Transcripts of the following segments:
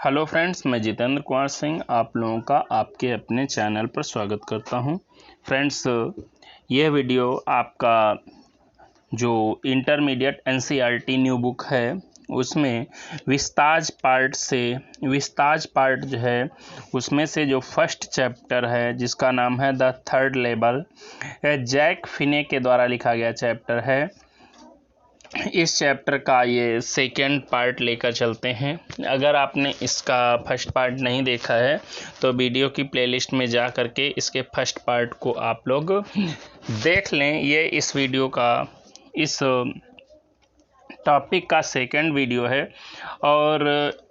Hello friends, मैं जितेंद्र कुमार सिंह आप लोगों का आपके अपने चैनल पर स्वागत करता हूं। फ्रेंड्स, यह वीडियो आपका जो इंटरमीडिएट एनसीईआरटी न्यू बुक है उसमें विस्ताज पार्ट जो है उसमें से जो फर्स्ट चैप्टर है जिसका नाम है द थर्ड लेवल, जैक फिने के द्वारा लिखा गया चैप्टर है। इस चैप्टर का ये सेकेंड पार्ट लेकर चलते हैं। अगर आपने इसका फर्स्ट पार्ट नहीं देखा है तो वीडियो की प्लेलिस्ट में जा करके इसके फर्स्ट पार्ट को आप लोग देख लें। ये इस वीडियो का इस टॉपिक का सेकंड वीडियो है और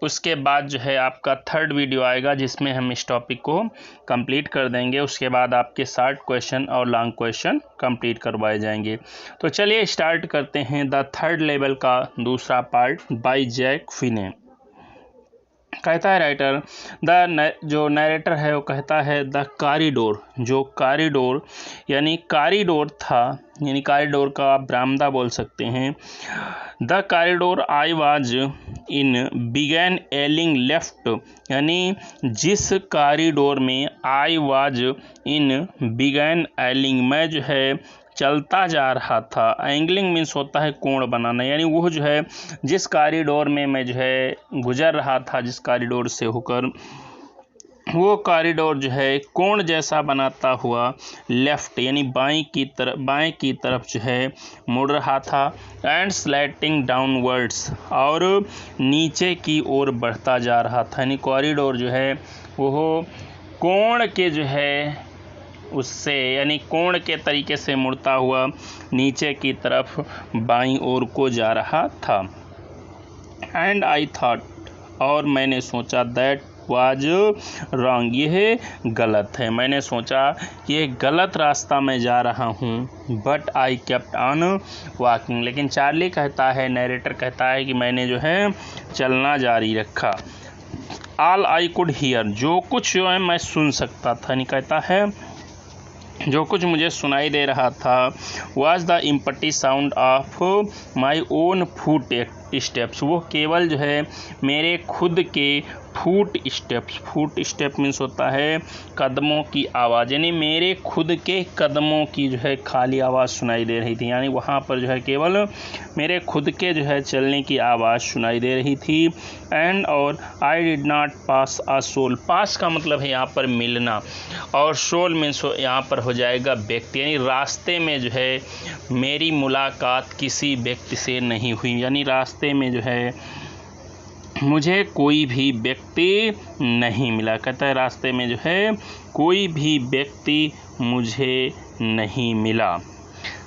उसके बाद जो है आपका थर्ड वीडियो आएगा जिसमें हम इस टॉपिक को कंप्लीट कर देंगे। उसके बाद आपके शॉर्ट क्वेश्चन और लॉन्ग क्वेश्चन कंप्लीट करवाए जाएंगे। तो चलिए स्टार्ट करते हैं द थर्ड लेवल का दूसरा पार्ट बाय जैक फिने। कहता है राइटर, जो नरेटर है वो कहता है द कॉरिडोर, जो कॉरिडोर यानी कॉरिडोर था, यानी कॉरिडोर का आप बरामदा बोल सकते हैं। The corridor I was in began angling left, यानी जिस कॉरिडोर में आई वाज इन बिगैन एलिंग, मैं जो है चलता जा रहा था। एंगलिंग मीन्स होता है कोण बनाना, यानी वो जो है जिस कॉरिडोर में मैं जो है गुजर रहा था, जिस कॉरिडोर से होकर, वो कॉरिडोर जो है कोण जैसा बनाता हुआ लेफ्ट यानी बाएं की तरफ जो है मुड़ रहा था। एंड स्लैटिंग डाउनवर्ड्स, और नीचे की ओर बढ़ता जा रहा था, यानी कॉरिडोर जो है वो कोण के जो है उससे यानी कोण के तरीके से मुड़ता हुआ नीचे की तरफ बाईं ओर को जा रहा था। एंड आई थॉट, और मैंने सोचा, दैट वाज रॉन्ग, यह गलत है, मैंने सोचा ये गलत रास्ता में जा रहा हूँ। But I kept on walking, लेकिन चार्ली कहता है, नरेटर कहता है कि मैंने जो है चलना जारी रखा। ऑल आई कुड हियर, जो कुछ जो है मैं सुन सकता था, नहीं कहता है जो कुछ मुझे सुनाई दे रहा था, was the empty sound of my own foot steps, वो केवल जो है मेरे खुद के फुट स्टेप मीन्स होता है कदमों की आवाज़, यानी मेरे खुद के कदमों की जो है खाली आवाज़ सुनाई दे रही थी, यानी वहाँ पर जो है केवल मेरे खुद के जो है चलने की आवाज़ सुनाई दे रही थी। एंड और I did not pass a soul, pass का मतलब है यहाँ पर मिलना, और सोल मीन्स यहाँ पर हो जाएगा व्यक्ति, यानी रास्ते में जो है मेरी मुलाकात किसी व्यक्ति से नहीं हुई, यानी रास्ते में जो है मुझे कोई भी व्यक्ति नहीं मिला। कहता है रास्ते में जो है कोई भी व्यक्ति मुझे नहीं मिला।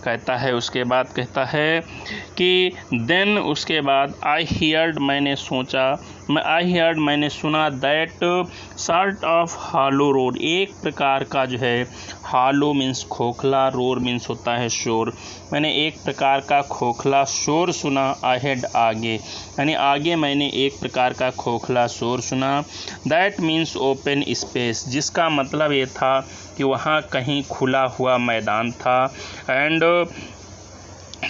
कहता है उसके बाद कहता है कि देन उसके बाद आई हियर्ड, मैंने सुना, that sort of hollow road, एक प्रकार का जो है हॉलो मीन्स खोखला, रोर मीन्स होता है शोर, मैंने एक प्रकार का खोखला शोर सुना। अहेड आगे, यानी आगे मैंने एक प्रकार का खोखला शोर सुना। दैट मीन्स ओपन स्पेस, जिसका मतलब ये था कि वहाँ कहीं खुला हुआ मैदान था। एंड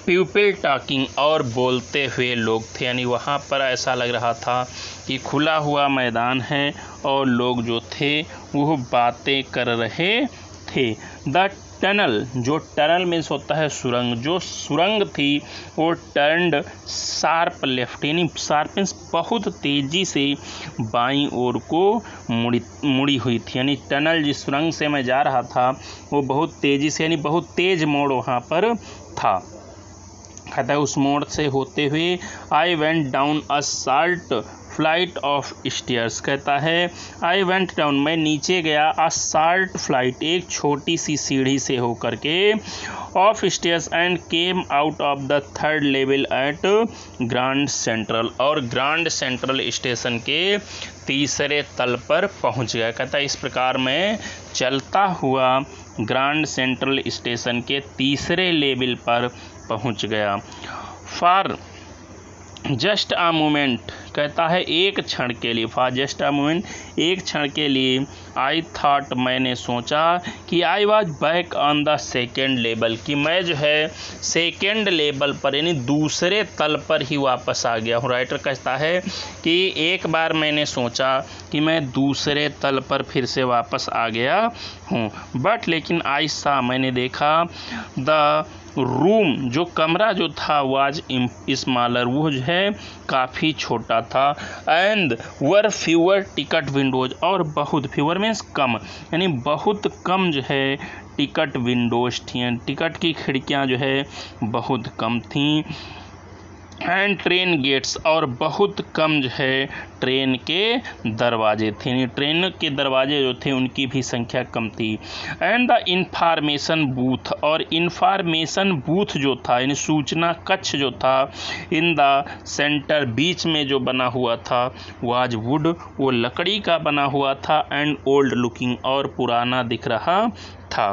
पीपल टॉकिंग, और बोलते हुए लोग थे, यानी वहाँ पर ऐसा लग रहा था कि खुला हुआ मैदान है और लोग जो थे वो बातें कर रहे थे। द टनल, जो टनल मीन्स होता है सुरंग, जो सुरंग थी वो टर्न्ड शार्प लेफ्ट, यानी शार्प मीन्स बहुत तेज़ी से बाईं ओर को मुड़ी हुई थी, यानी टनल जिस सुरंग से मैं जा रहा था वो बहुत तेज़ी से, यानी बहुत तेज़ मोड़ वहाँ पर था। कहता है उस मोड़ से होते हुए I went down a short flight of stairs, कहता है आई वेंट डाउन, मैं नीचे गया, अ शॉर्ट फ्लाइट, एक छोटी सी सीढ़ी से होकर के, off stairs, and came out of the third level at Grand Central, और ग्रांड सेंट्रल स्टेशन के तीसरे तल पर पहुंच गया। कहता है इस प्रकार मैं चलता हुआ ग्रांड सेंट्रल स्टेशन के तीसरे लेवल पर पहुंच गया। फॉर जस्ट अ मोमेंट, कहता है एक क्षण के लिए, फॉर जस्ट अ मोमेंट, एक क्षण के लिए, आई थॉट, मैंने सोचा, कि I was back on the second level, कि मैं जो है सेकेंड लेवल पर यानी दूसरे तल पर ही वापस आ गया हूँ। राइटर कहता है कि एक बार मैंने सोचा कि मैं दूसरे तल पर फिर से वापस आ गया हूँ, बट लेकिन आई सा, मैंने देखा, द रूम, जो कमरा जो था, वाज स्मॉलर, वो जो है काफ़ी छोटा था, and were fewer ticket Windows, और बहुत, फ्यूअर मीन्स कम, यानी बहुत कम जो है टिकट विंडोज थी, टिकट की खिड़कियां जो है बहुत कम थीं, एंड ट्रेन गेट्स, और बहुत कम जो है ट्रेन के दरवाजे थे, ट्रेन के दरवाजे जो थे उनकी भी संख्या कम थी, एंड द इंफॉर्मेशन बूथ, और इंफॉर्मेशन बूथ जो था यानी सूचना कक्ष जो था, इन द सेंटर, बीच में जो बना हुआ था, वाज वुड, वो लकड़ी का बना हुआ था, एंड ओल्ड लुकिंग, और पुराना दिख रहा था,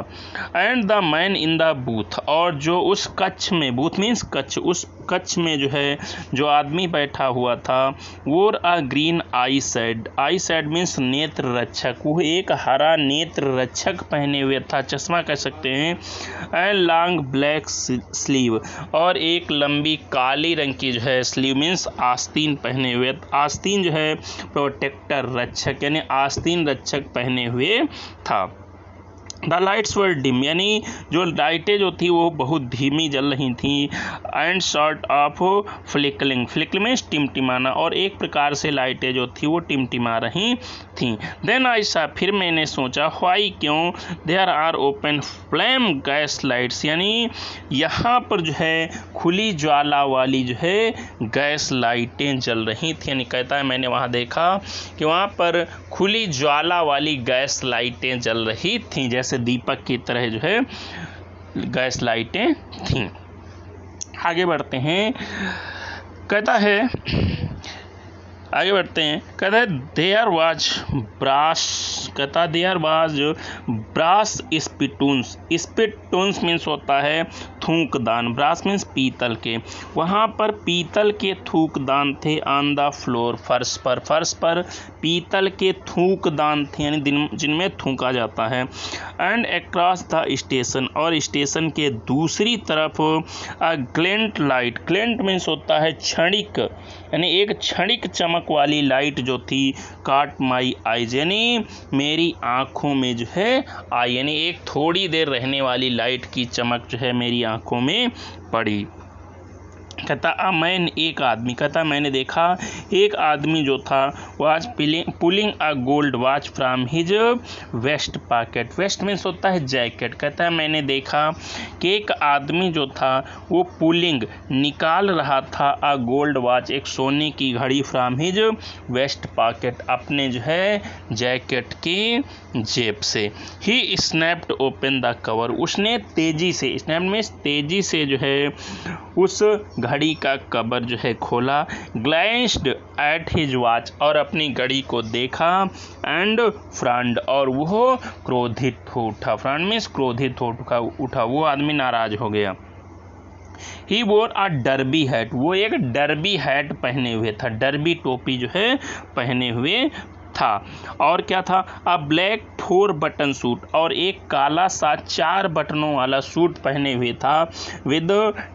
and the man in the booth, और जो उस कक्ष में, बूथ मीन्स कक्ष, उस कक्ष में जो है जो आदमी बैठा हुआ था, वो a green eyeshade, eyeshade means नेत्र रक्षक, वो एक हरा नेत्र रक्षक पहने हुए था, चश्मा कह सकते हैं, एंड लॉन्ग ब्लैक स्लीव, और एक लंबी काली रंग की जो है स्लीव मीन्स आस्तीन पहने हुए, आस्तीन जो है प्रोटेक्टर रक्षक यानी आस्तीन रक्षक पहने हुए था। द लाइट्स वर डिम, यानी जो लाइटें जो थी वो बहुत धीमी जल रही थी, and sort of flickering, flickering means टिमटिमाना, और एक प्रकार से लाइटें जो थी वो टिमटिमा रही थी। देन आई सा, फिर मैंने सोचा, व्हाई, क्यों, there are open flame gas lights, यानी यहाँ पर जो है खुली ज्वाला वाली जो है गैस लाइटें जल रही थी, यानी कहता है मैंने वहाँ देखा कि वहाँ पर खुली ज्वाला वाली गैस लाइटें जल रही थीं, जैसे दीपक की तरह जो है गैस लाइटें थीं। आगे बढ़ते हैं, कहता है, आगे बढ़ते हैं, कहता है देयर वाज ब्रास, कहता है देयर वाज ब्रास स्पिटून्स, स्पिटून्स मीन्स होता है थूकदान, ब्रास मीन्स पीतल के, वहाँ पर पीतल के थूकदान थे, ऑन द फ्लोर, फर्श पर, फर्श पर पीतल के थूकदान थे यानी जिनमें थूका जाता है, एंड अक्रॉस द स्टेशन, और स्टेशन के दूसरी तरफ अ ग्लिंट लाइट, ग्लिंट मीन्स होता है क्षणिक, यानी एक क्षणिक चमक वाली लाइट जो थी, काट माई आईज, यानी मेरी आंखों में जो है आई, यानी एक थोड़ी देर रहने वाली लाइट की चमक जो है मेरी आंखों में पड़ी। कहता मैन, एक आदमी, कहता मैंने देखा एक आदमी जो था, was pulling a gold watch from his vest pocket, vest means होता है जैकेट, कहता है मैंने देखा कि एक आदमी जो था वो पुलिंग, निकाल रहा था, अ गोल्ड वॉच, एक सोने की घड़ी, फ्रॉम हिज वेस्ट पॉकेट, अपने जो है जैकेट की जेब से, ही स्नैप्ड ओपन द कवर, उसने तेजी से, स्नैप मीन्स तेजी से जो है उस घड़ी का कवर जो है खोला, ग्लैंस्ड एट हिज वॉच, और अपनी घड़ी को देखा, एंड फ्रंड, और वो क्रोधित हो उठा, फ्रंड मीन्स क्रोधित हो उठा, वो आदमी नाराज हो गया। ही वोर अ डर्बी हैट, वो एक डर्बी हैट पहने हुए था, डर्बी टोपी जो है पहने हुए था, और क्या था, अ ब्लैक 4 बटन सूट, और एक काला सा 4 बटनों वाला सूट पहने हुए था, विद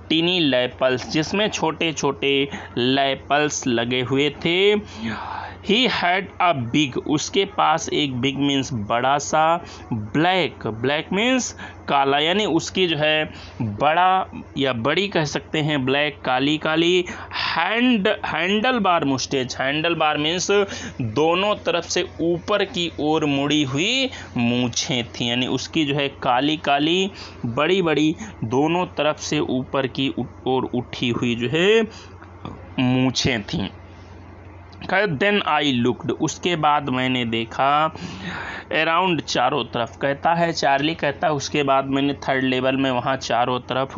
टीनी लैपल्स, जिसमें छोटे छोटे लैपल्स लगे हुए थे। ही हैड अ बिग, उसके पास एक बिग मीन्स बड़ा सा, ब्लैक, ब्लैक मीन्स काला, यानी उसकी जो है बड़ा या बड़ी कह सकते हैं, ब्लैक काली काली, handlebar moustache, handlebar means दोनों तरफ से ऊपर की ओर मुड़ी हुई मूछें थी, यानी उसकी जो है काली काली बड़ी बड़ी दोनों तरफ से ऊपर की ओर उठी हुई जो है मूछें थीं। देन आई लुक्ड, उसके बाद मैंने देखा, अराउंड, चारों तरफ, कहता है चार्ली कहता है उसके बाद मैंने थर्ड लेवल में वहाँ चारों तरफ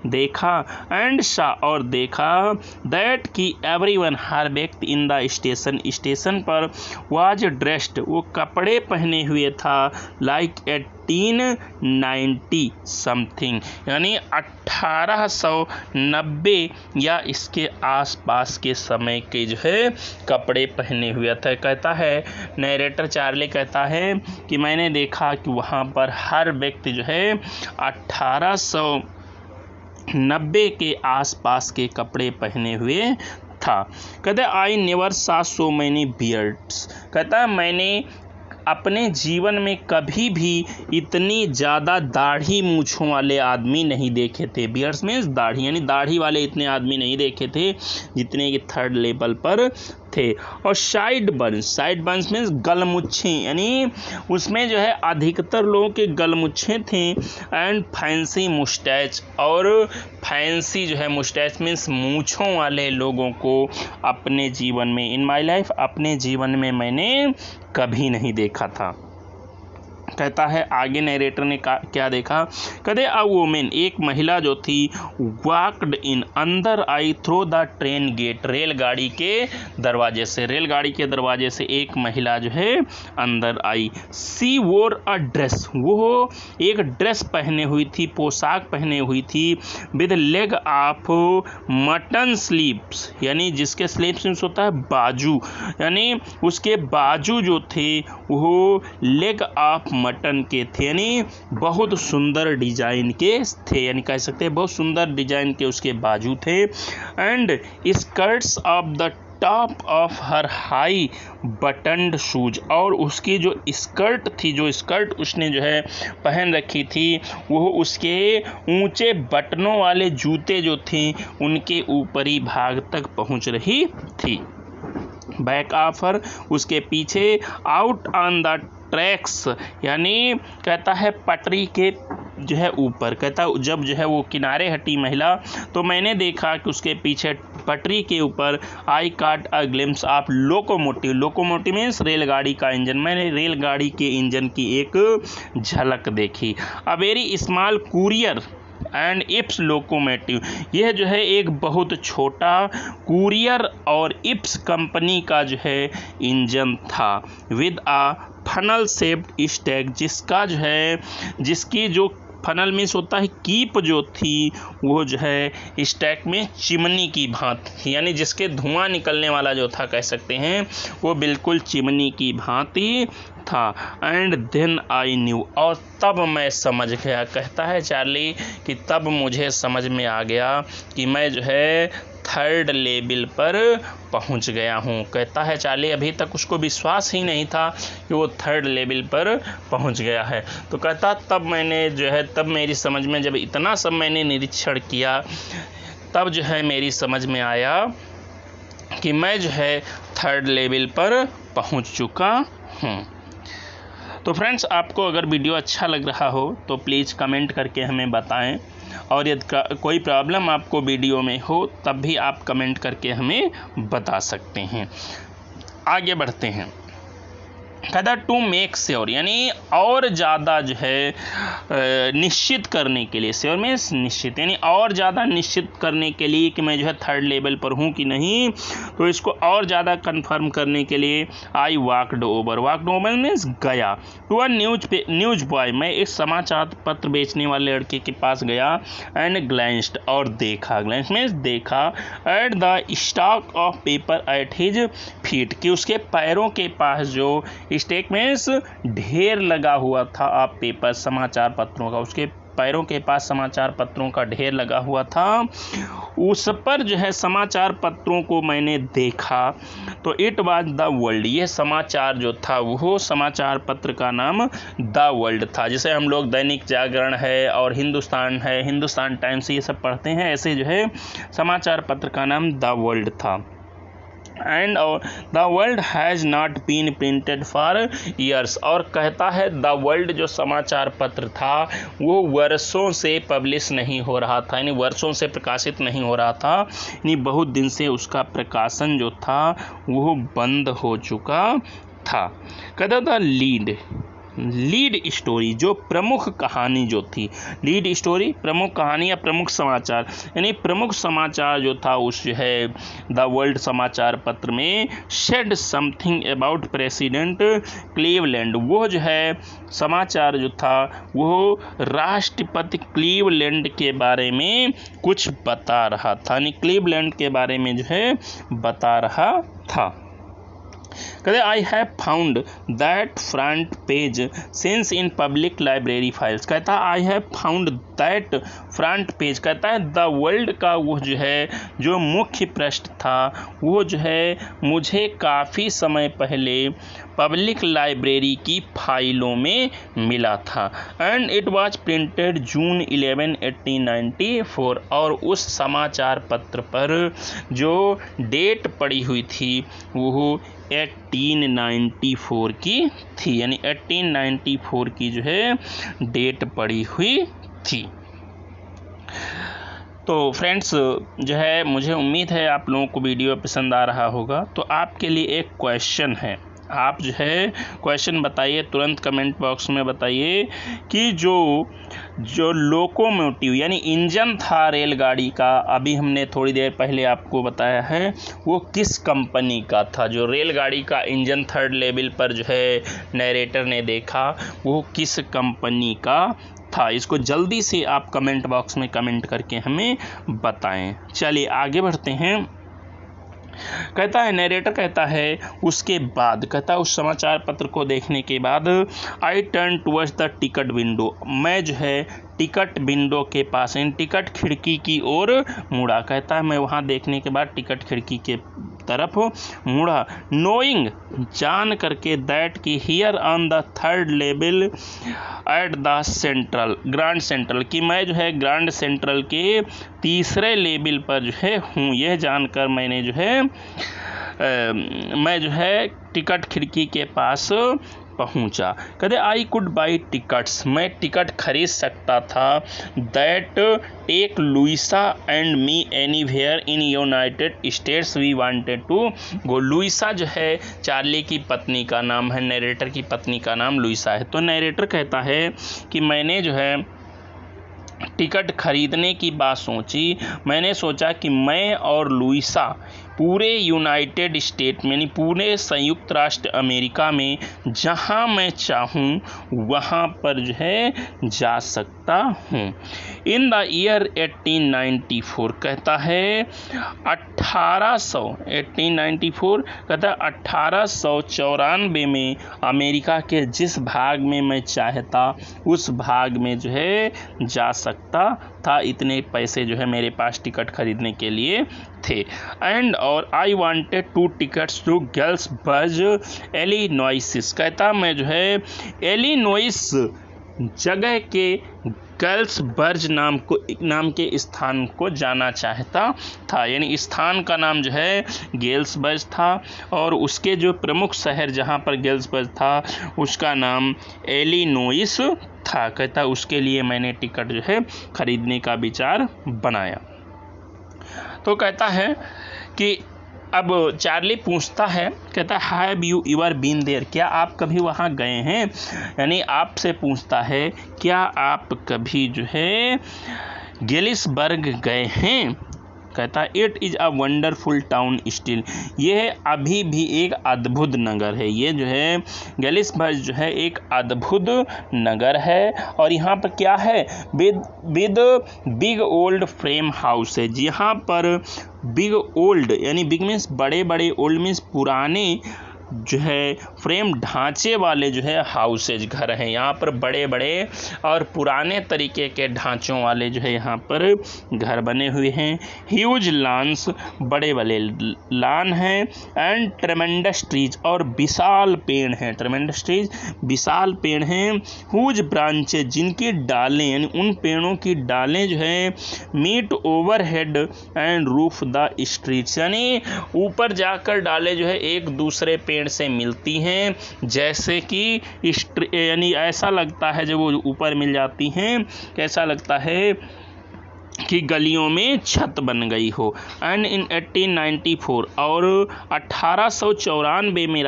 देखा, एंड सा, और देखा, दैट कि एवरीवन, हर व्यक्ति, इन द स्टेशन, स्टेशन पर, वाज ड्रेस्ड, वो कपड़े पहने हुए था, लाइक ए 1890 समथिंग, यानी 1890 या इसके आसपास के समय के जो है कपड़े पहने हुए थे। कहता है नरेटर चार्ली कहता है कि मैंने देखा कि वहाँ पर हर व्यक्ति जो है 1890 के आसपास के कपड़े पहने हुए था। कहते आई नेवर सा सो मैनी बियर्ड्स, कहता है मैंने अपने जीवन में कभी भी इतनी ज़्यादा दाढ़ी मूछों वाले आदमी नहीं देखे थे। बियर्ड्स में दाढ़ी, यानी दाढ़ी वाले इतने आदमी नहीं देखे थे जितने कि थर्ड लेवल पर थे। और साइड बर्न्स में गलमुच्छे, यानी उसमें जो है अधिकतर लोगों के गलमुच्छे थे। एंड फैंसी मुस्टैच, और फैंसी जो है मुस्टैच मीन्स मूछों वाले लोगों को अपने जीवन में, इन माई लाइफ, अपने जीवन में मैंने कभी नहीं देखा था। कहता है आगे नरेटर ने क्या देखा, कहते अ वुमेन, एक महिला जो थी, वॉक्ड इन, अंदर आई थ्रू द ट्रेन गेट, रेलगाड़ी के दरवाजे से एक महिला जो है अंदर आई। सी वोर अ ड्रेस, वो एक ड्रेस पहने हुई थी, पोशाक पहने हुई थी, with leg of mutton sleeves, यानी जिसके स्लीव्स होता है बाजू, यानी उसके बाजू जो थे वो लेग ऑफ मटन के थे, यानी बहुत सुंदर डिजाइन के थे, यानी कह सकते हैं बहुत सुंदर डिजाइन के उसके बाजू थे। And skirts of the top of her high buttoned shoes, और उसकी जो स्कर्ट उसने जो है पहन रखी थी वो उसके ऊंचे बटनों वाले जूते जो थे उनके ऊपरी भाग तक पहुंच रही थी। बैक ऑफर, उसके पीछे, आउट ऑन द ट्रैक्स, यानी कहता है पटरी के जो है ऊपर, कहता जब जो है वो किनारे हटी महिला तो मैंने देखा कि उसके पीछे पटरी के ऊपर आई काट a glimpse of locomotive means रेलगाड़ी का इंजन, मैंने रेलगाड़ी के इंजन की एक झलक देखी। A very small courier and its locomotive, यह जो है एक बहुत छोटा कुरियर और इप्स कंपनी का जो है इंजन था। With a funnel shaped stack, जिसकी जो फनल मीन्स होता है कीप जो थी वो जो है स्टैक में चिमनी की भांति, यानी जिसके धुआं निकलने वाला जो था कह सकते हैं वो बिल्कुल चिमनी की भांति था। एंड देन आई न्यू, और तब मैं समझ गया, कहता है चार्ली कि तब मुझे समझ में आ गया कि मैं जो है थर्ड लेवल पर पहुंच गया हूं। कहता है चार्ली अभी तक उसको विश्वास ही नहीं था कि वो थर्ड लेवल पर पहुंच गया है। तो कहता तब मेरी समझ में, जब इतना सब मैंने निरीक्षण किया तब जो है मेरी समझ में आया कि मैं जो है थर्ड लेवल पर पहुंच चुका हूं। तो फ्रेंड्स, आपको अगर वीडियो अच्छा लग रहा हो तो प्लीज़ कमेंट करके हमें बताएं, और यदि कोई प्रॉब्लम आपको वीडियो में हो तब भी आप कमेंट करके हमें बता सकते हैं। आगे बढ़ते हैं। कहता टू मेक श्योर, यानी और ज़्यादा जो है निश्चित करने के लिए, श्योर मीन्स निश्चित, यानी और ज़्यादा निश्चित करने के लिए कि मैं जो है थर्ड लेवल पर हूँ कि नहीं, तो इसको और ज़्यादा कंफर्म करने के लिए आई वॉकड ओवर मीन्स गया, टू अ न्यूज बॉय, मैं एक समाचार पत्र बेचने वाले लड़के के पास गया। एंड ग्लैंस्ड, और देखा, ग्लैंस मीन्स देखा, at the stock of paper at his feet, कि उसके पैरों के पास जो स्टैक मीन्स ढेर लगा हुआ था आप पेपर, समाचार पत्रों का, उसके पैरों के पास समाचार पत्रों का ढेर लगा हुआ था, उस पर जो है समाचार पत्रों को मैंने देखा। तो इट वाज द वर्ल्ड, ये समाचार जो था वो समाचार पत्र का नाम द वर्ल्ड था। जैसे हम लोग दैनिक जागरण है और हिंदुस्तान है, हिंदुस्तान टाइम्स, ये सब पढ़ते हैं, ऐसे जो है समाचार पत्र का नाम द वर्ल्ड था। And the world has not been printed for years, और कहता है द वर्ल्ड जो समाचार पत्र था वो वर्षों से पब्लिश नहीं हो रहा था, यानी वर्षों से प्रकाशित नहीं हो रहा था, यानी बहुत दिन से उसका प्रकाशन जो था वो बंद हो चुका था। कहता द लीड लीड स्टोरी, जो प्रमुख कहानी जो थी, लीड स्टोरी प्रमुख कहानी या प्रमुख समाचार, यानी प्रमुख समाचार जो था उस जो है द वर्ल्ड समाचार पत्र में said something about president Cleveland, वो जो है समाचार जो था वो राष्ट्रपति क्लीवलैंड के बारे में कुछ बता रहा था, यानी क्लीवलैंड के बारे में जो है बता रहा था। कहते I have found that front page since in public library files, कहता I have found that front page, कहता है द वर्ल्ड का वो जो है जो मुख्य पृष्ठ था वो जो है मुझे काफ़ी समय पहले पब्लिक लाइब्रेरी की फाइलों में मिला था। एंड इट वाज प्रिंटेड जून 11, 1894, और उस समाचार पत्र पर जो डेट पड़ी हुई थी वो 1894 की थी, यानी 1894 की जो है डेट पड़ी हुई थी। तो फ्रेंड्स जो है मुझे उम्मीद है आप लोगों को वीडियो पसंद आ रहा होगा। तो आपके लिए एक क्वेश्चन है, आप जो है क्वेश्चन बताइए, तुरंत कमेंट बॉक्स में बताइए कि जो लोकोमोटिव यानी इंजन था रेलगाड़ी का, अभी हमने थोड़ी देर पहले आपको बताया है, वो किस कंपनी का था। जो रेलगाड़ी का इंजन थर्ड लेवल पर जो है नरेटर ने देखा वो किस कंपनी का था। इसको जल्दी से आप कमेंट बॉक्स में कमेंट करके हमें बताएं। चलिए आगे बढ़ते हैं। कहता है नरेटर कहता है उसके बाद, कहता है उस समाचार पत्र को देखने के बाद I turn towards the ticket window, मैं जो है टिकट विंडो के पास इन टिकट खिड़की की ओर मुड़ा। कहता है मैं वहाँ देखने के बाद टिकट खिड़की के तरफ मुड़ा। नोइंग जान करके दैट की here on the third level at the central grand central, कि मैं जो है ग्रैंड सेंट्रल के तीसरे लेवल पर जो है हूँ। यह जानकर मैंने जो है मैं जो है टिकट खिड़की के पास पहुंचा। कहते आई कुड बाई टिकट्स, मैं टिकट खरीद सकता था। That take Luisa and me anywhere in United States we wanted to go. Luisa जो है चार्ली की पत्नी का नाम है, नरेटर की पत्नी का नाम लुइसा है। तो नरेटर कहता है कि मैंने जो है टिकट खरीदने की बात सोची। मैंने सोचा कि मैं और लुइसा पूरे यूनाइटेड स्टेट में यानी पूरे संयुक्त राष्ट्र अमेरिका में जहां मैं चाहूं वहां पर जो है जा सकता हूं। इन द ईयर 1894, कहता है 1894 कहता है 1894 में अमेरिका के जिस भाग में मैं चाहता उस भाग में जो है जा सकता था। इतने पैसे जो है मेरे पास टिकट खरीदने के लिए थे। एंड और I wanted 2 tickets to Galesburg Illinois, कहता मैं जो है इलिनॉइस जगह के गेल्सबर्ग नाम के स्थान को जाना चाहता था। यानी स्थान का नाम जो है गेल्सबर्ग था और उसके जो प्रमुख शहर जहाँ पर गेल्सबर्ग था उसका नाम इलिनॉइस था। कहता उसके लिए मैंने टिकट जो है खरीदने का विचार बनाया। तो कहता है कि अब चार्ली पूछता है, कहता है have you ever been there, क्या आप कभी वहाँ गए हैं। यानी आपसे पूछता है क्या आप कभी जो है गेलिसबर्ग गए हैं। कहता है it is a wonderful town still, ये अभी भी एक अद्भुत नगर है। ये जो है गेलिसबर्ग जो है एक अद्भुत नगर है और यहाँ पर क्या है with big old frame house है। यहाँ पर बिग ओल्ड यानी बिग मीन्स बड़े बड़े, ओल्ड मीन्स पुराने जो है फ्रेम ढांचे वाले जो है हाउसेज घर हैं। यहाँ पर बड़े बड़े और पुराने तरीके के ढांचों वाले जो है यहाँ पर घर बने हुए हैं। ह्यूज लॉन्स, बड़े बड़े लॉन हैं। एंड ट्रेमेंडस ट्रीज, और विशाल पेड़ हैं। ट्रेमेंडस ट्रीज विशाल पेड़ हैं। ह्यूज ब्रांचेज, जिनकी डालें यानी उन पेड़ों की डालें जो है meet overhead and roof the streets, यानी ऊपर जाकर डालें जो है एक दूसरे पेड़ से मिलती हैं। जैसे कि यानी ऐसा लगता है जब वो ऊपर मिल जाती हैं कैसा लगता है कि गलियों में छत बन गई हो। एंड इन 1894 और 1894 में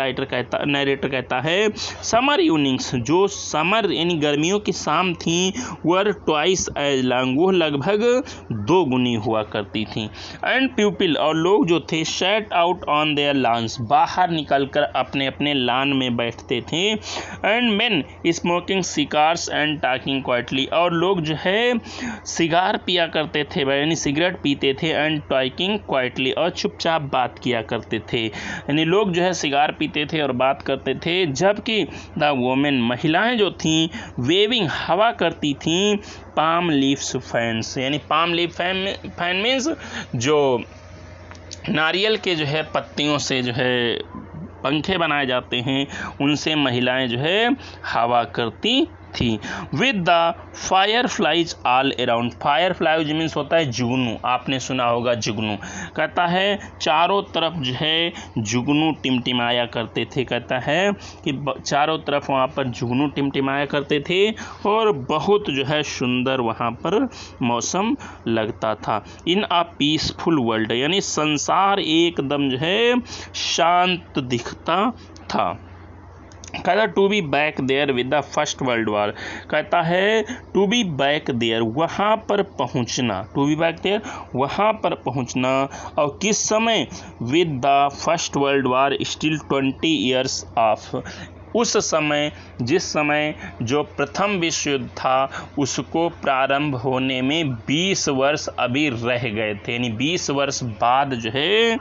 नरेटर कहता है समर इवनिंग्स, जो समर यानी गर्मियों की शाम थी, वर ट्वाइस एज लॉन्ग, वो लगभग 2 गुनी हुआ करती थी। एंड पीपल, और लोग जो थे, set out on their lawns, बाहर निकलकर अपने अपने लॉन में बैठते थे। And men smoking cigars and talking quietly, और लोग जो है सिगार पिया करते थे, यानी सिगरेट पीते थे। एंड टॉकिंग क्वाइटली, और चुपचाप बात किया करते थे, यानी लोग जो है सिगार पीते थे और बात करते थे, जबकि द वोमेन, महिलाएं जो थीं, वेविंग, हवा करती थीं, पाम लीव्स फैंस, यानी पाम लीफ फैन मीन्स जो नारियल के जो है पत्तियों से जो है पंखे बनाए जाते हैं, उनसे महिलाएं जो है हवा करती थी। With the fire flies all around, fire flies means होता है जुगनू, आपने सुना होगा जुगनू। कहता है चारों तरफ जो है जुगनू टिमटिमाया करते थे, कहता है कि चारों तरफ वहाँ पर जुगनू टिमटिमाया करते थे और बहुत जो है सुंदर वहाँ पर मौसम लगता था। इन अ पीसफुल वर्ल्ड, यानी संसार एकदम जो है शांत दिखता था। कहता to be back there with the first world war, कहता है टू बी बैक देयर, वहाँ पर पहुँचना, टू बी बैक देयर, वहाँ पर पहुँचना, और किस समय, with the first world war still 20 years of, उस समय, जिस समय जो प्रथम विश्व युद्ध था उसको प्रारंभ होने में 20 वर्ष अभी रह गए थे, यानी 20 वर्ष बाद जो है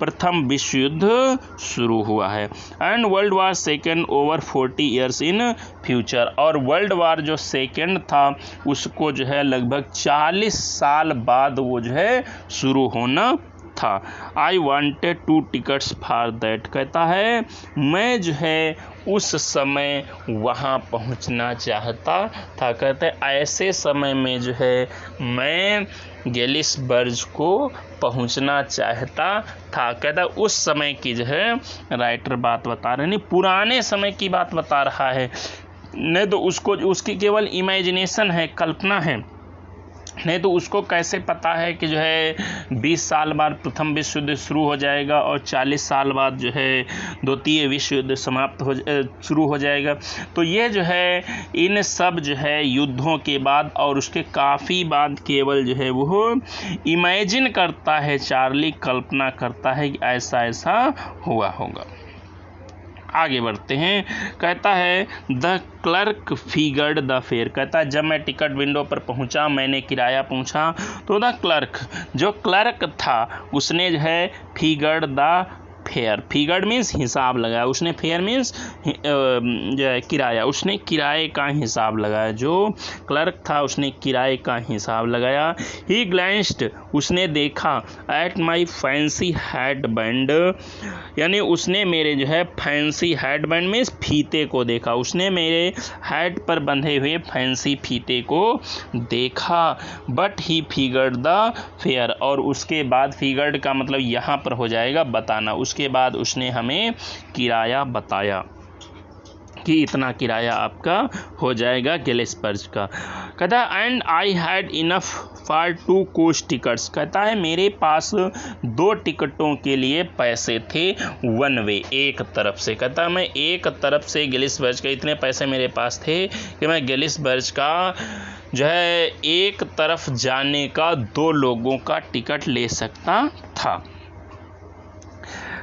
प्रथम विश्व युद्ध शुरू हुआ है। And world war second over 40 years in future, और वर्ल्ड वार जो सेकेंड था उसको जो है लगभग 40 साल बाद वो जो है शुरू होना था। I wanted 2 tickets for that, कहता है मैं जो है उस समय वहाँ पहुँचना चाहता था। कहते हैं ऐसे समय में जो है मैं गेलिसबर्ग को पहुँचना चाहता था। कहता है उस समय की जो है राइटर बात बता रहे, नहीं पुराने समय की बात बता रहा है, नहीं तो उसकी केवल इमेजिनेशन है, कल्पना है, नहीं तो उसको कैसे पता है कि जो है 20 साल बाद प्रथम विश्व युद्ध शुरू हो जाएगा और 40 साल बाद जो है द्वितीय विश्व युद्ध शुरू हो जाएगा। तो ये जो है इन सब जो है युद्धों के बाद और उसके काफ़ी बाद केवल जो है वो इमेजिन करता है, चार्ली कल्पना करता है कि ऐसा ऐसा हुआ होगा। आगे बढ़ते हैं। कहता है the clerk figured the fair, कहता है जब मैं टिकट विंडो पर पहुंचा, मैंने किराया पूछा, तो द क्लर्क, जो क्लर्क था उसने जो है figured the fair, figured means हिसाब लगाया, उसने फेयर मीन्स जो है किराया, उसने किराए का हिसाब लगाया, जो क्लर्क था उसने किराए का हिसाब लगाया। ही ग्लैंस्ड, उसने देखा, at my fancy head band, यानी उसने मेरे जो है फैंसी हेड बैंड मीन्स फीते को देखा, उसने मेरे हेड पर बंधे हुए फैंसी फीते को देखा। But he figured the fair, और उसके बाद फिगर्ड का मतलब यहाँ पर हो जाएगा बताना, उसके बाद उसने हमें किराया बताया कि इतना किराया आपका हो जाएगा गेलिसबर्ग का। कहता है and I had enough for 2 coach tickets, कहता है मेरे पास 2 टिकटों के लिए पैसे थे, 1 वे, एक तरफ से, कहता है मैं एक तरफ से गेलिसबर्ग के इतने पैसे मेरे पास थे कि मैं गेलिसबर्ग का जो है एक तरफ जाने का 2 लोगों का टिकट ले सकता था।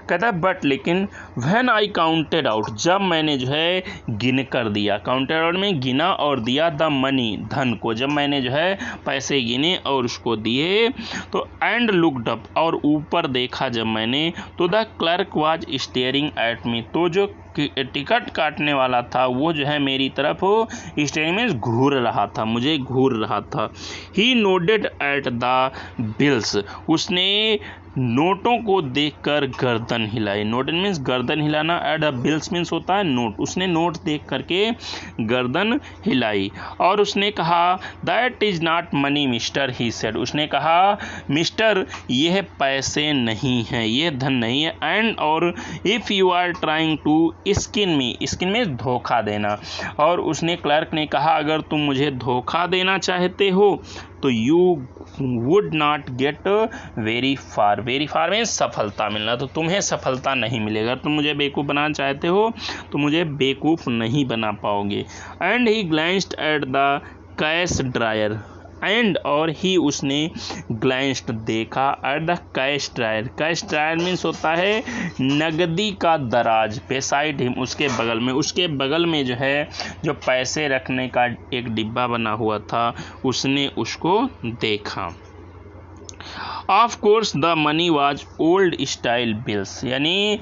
कहता है बट लेकिन व्हेन आई काउंटेड आउट, जब मैंने जो है गिन कर दिया, काउंटेड आउट में गिना और दिया, द मनी, धन को, जब मैंने जो है पैसे गिने और उसको दिए, तो एंड लुक्ड अप, और ऊपर देखा जब मैंने, तो the clerk was staring at me, तो जो टिकट काटने वाला था वो जो है मेरी तरफ स्टेयरिंग में घूर रहा था, मुझे घूर रहा था। ही नोडेड एट द बिल्स, उसने नोटों को देखकर गर्दन हिलाई, नोट मीन्स गर्दन हिलाना, एट द बिल्स मीन्स होता है नोट, उसने नोट देख करके गर्दन हिलाई, और उसने कहा that is not money mister, he said, उसने कहा मिस्टर यह पैसे नहीं हैं, ये धन नहीं है, एंड और if you are trying to skin me, skin में धोखा देना, और उसने क्लर्क ने कहा अगर तुम मुझे धोखा देना चाहते हो तो you would not get very far. Very far में सफलता मिलना, तो तुम्हें सफलता नहीं मिलेगा। अगर तुम मुझे बेवकूफ़ बनाना चाहते हो तो मुझे बेवकूफ़ नहीं बना पाओगे। And he glanced at the cash drawer, and और ही उसने ग्लैंस्ड देखा at the cash drawer. Cash drawer means होता है नगदी का दराज, बेसाइड हिम, उसके बगल में, उसके बगल में जो है जो पैसे रखने का एक डिब्बा बना हुआ था, उसने उसको देखा। Of course the money was old style bills, यानी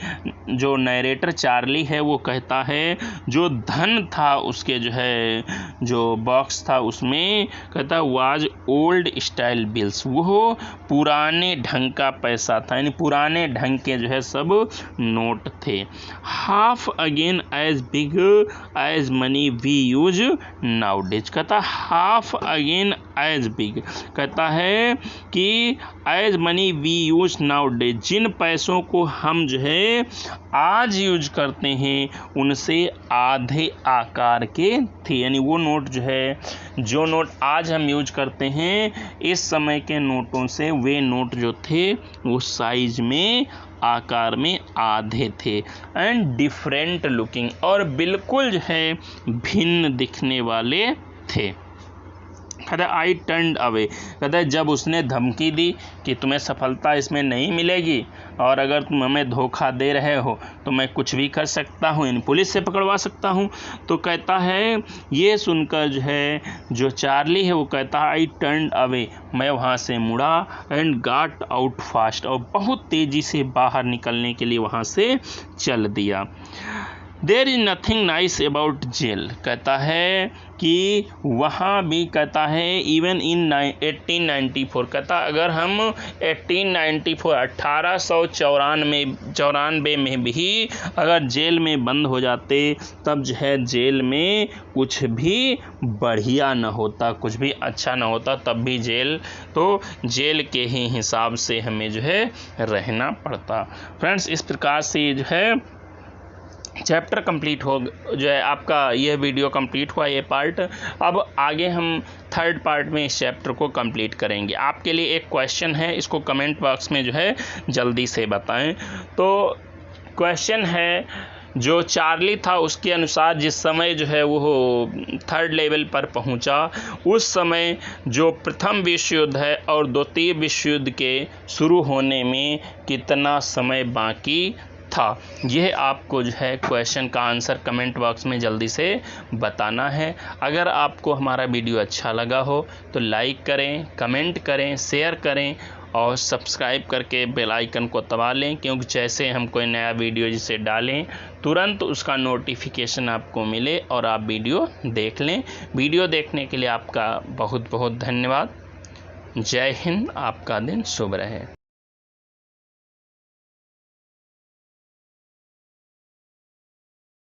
जो नरेटर चार्ली है वो कहता है जो धन था उसके जो है जो बॉक्स था उसमें, कहता वाज ओल्ड स्टाइल बिल्स, वो पुराने ढंग का पैसा था, यानी पुराने ढंग के जो है सब नोट थे। Half again as big as money we use nowadays, कहता हाफ अगेन एज बिग, कहता है कि as money we use nowadays, जिन पैसों को हम जो है आज यूज करते हैं उनसे आधे आकार के थे, यानी वो नोट जो है, जो नोट आज हम यूज करते हैं इस समय के नोटों से वे नोट जो थे वो साइज में, आकार में आधे थे। एंड डिफरेंट लुकिंग, और बिल्कुल जो है भिन्न दिखने वाले थे। कहता है आई टर्न्ड अवे, कहता है जब उसने धमकी दी कि तुम्हें सफलता इसमें नहीं मिलेगी और अगर तुम हमें धोखा दे रहे हो तो मैं कुछ भी कर सकता हूँ, इन पुलिस से पकड़वा सकता हूँ, तो कहता है ये सुनकर जो है जो चार्ली है वो कहता है आई टर्न्ड अवे, मैं वहाँ से मुड़ा, एंड गॉट आउट फास्ट, और बहुत तेज़ी से बाहर निकलने के लिए वहाँ से चल दिया। There is nothing nice about jail, कहता है कि वहाँ भी, कहता है इवन इन 1894, कहता अगर हम 1894 में भी अगर जेल में बंद हो जाते तब जो है जेल में कुछ भी बढ़िया न होता, कुछ भी अच्छा न होता, तब भी जेल तो जेल के ही हिसाब से हमें जो है रहना पड़ता। फ्रेंड्स, इस प्रकार से जो है चैप्टर कंप्लीट हो, जो है आपका यह वीडियो कंप्लीट हुआ, ये पार्ट। अब आगे हम थर्ड पार्ट में इस चैप्टर को कंप्लीट करेंगे। आपके लिए एक क्वेश्चन है, इसको कमेंट बॉक्स में जो है जल्दी से बताएं। तो क्वेश्चन है, जो चार्ली था उसके अनुसार जिस समय जो है वो थर्ड लेवल पर पहुंचा, उस समय जो प्रथम विश्व युद्ध है और द्वितीय विश्व युद्ध के शुरू होने में कितना समय बाकी था। यह आपको जो है क्वेश्चन का आंसर कमेंट बॉक्स में जल्दी से बताना है। अगर आपको हमारा वीडियो अच्छा लगा हो तो लाइक करें, कमेंट करें, शेयर करें और सब्सक्राइब करके बेल आइकन को दबा लें, क्योंकि जैसे हम कोई नया वीडियो जिसे डालें तुरंत उसका नोटिफिकेशन आपको मिले और आप वीडियो देख लें। वीडियो देखने के लिए आपका बहुत बहुत धन्यवाद। जय हिंद, आपका दिन शुभ रहे।